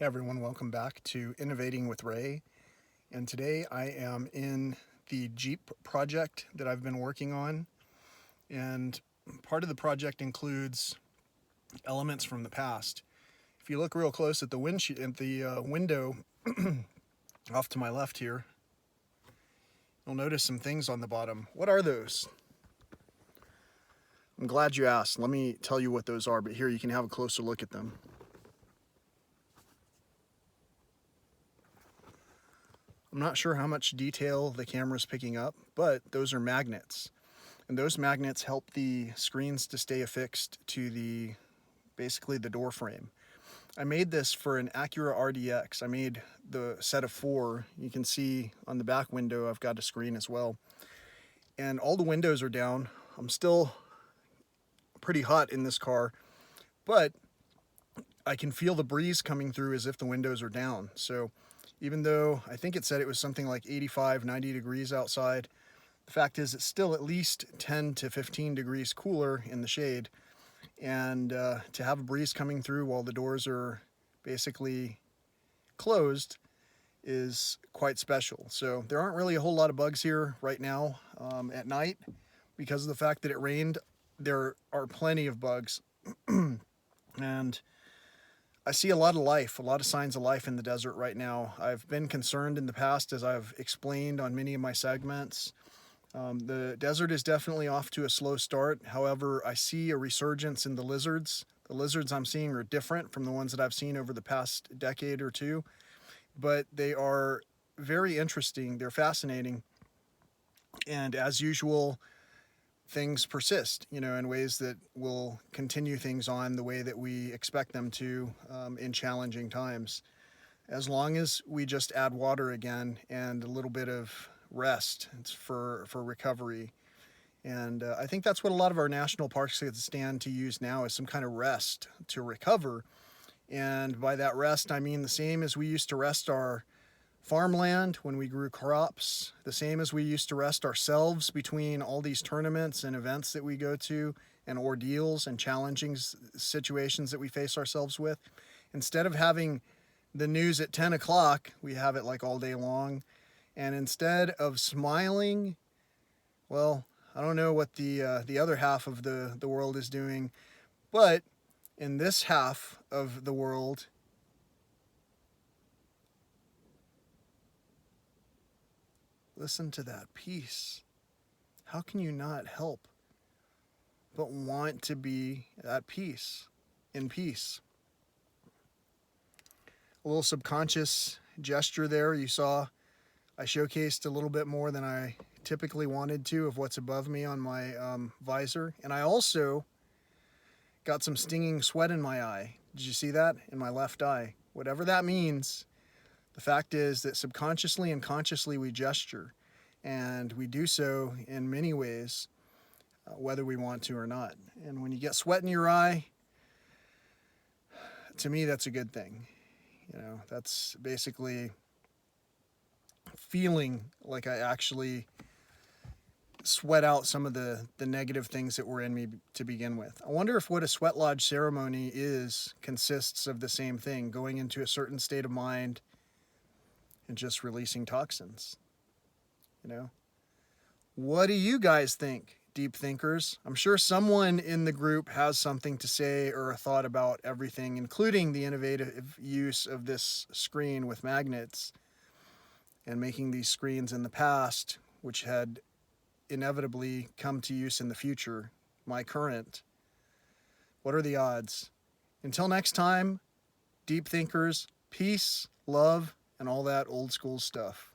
Hey everyone, welcome back to Innovating with Ray. And today I am in the Jeep project that I've been working on. And part of the project includes elements from the past. If you look real close at the window off to my left here, you'll notice some things on the bottom. What are those? I'm glad you asked. Let me tell you what those are, but here you can have a closer look at them. I'm not sure how much detail the camera's picking up, but those are magnets. And those magnets help the screens to stay affixed to basically the door frame. I made this for an Acura RDX. I made the set of 4. You can see on the back window I've got a screen as well. And all the windows are down. I'm still pretty hot in this car, but I can feel the breeze coming through as if the windows are down. So even though I think it said it was something like 85, 90 degrees outside, the fact is it's still at least 10 to 15 degrees cooler in the shade. And to have a breeze coming through while the doors are basically closed is quite special. So there aren't really a whole lot of bugs here right now at night because of the fact that it rained. There are plenty of bugs. And I see a lot of life, a lot of signs of life in the desert right now. I've been concerned in the past, as I've explained on many of my segments. The desert is definitely off to a slow start. However, I see a resurgence in the lizards. The lizards I'm seeing are different from the ones that I've seen over the past decade or two, but they are very interesting. They're fascinating. And as usual, things persist, in ways that will continue things on the way that we expect them to in challenging times. As long as we just add water again and a little bit of rest, it's for recovery. And I think that's what a lot of our national parks stand to use now, is some kind of rest to recover. And by that rest, I mean the same as we used to rest our farmland when we grew crops, the same as we used to rest ourselves between all these tournaments and events that we go to, and ordeals and challenging situations that we face ourselves with. Instead of having the news at 10 o'clock, we have it like all day long. And instead of smiling, well, I don't know what the other half of the world is doing, but in this half of the world, listen to that peace. How can you not help but want to be at peace, in peace? A little subconscious gesture there. You saw I showcased a little bit more than I typically wanted to of what's above me on my visor. And I also got some stinging sweat in my eye. Did you see that? In my left eye. Whatever that means, the fact is that subconsciously and consciously we gesture, and we do so in many ways, whether we want to or not. And when you get sweat in your eye, to me, that's a good thing. That's basically feeling like I actually sweat out some of the negative things that were in me to begin with. I wonder if what a sweat lodge ceremony consists of the same thing, going into a certain state of mind and just releasing toxins. What do you guys think, deep thinkers? I'm sure someone in the group has something to say or a thought about everything, including the innovative use of this screen with magnets and making these screens in the past, which had inevitably come to use in the future, my current. What are the odds? Until next time, deep thinkers, peace, love, and all that old school stuff.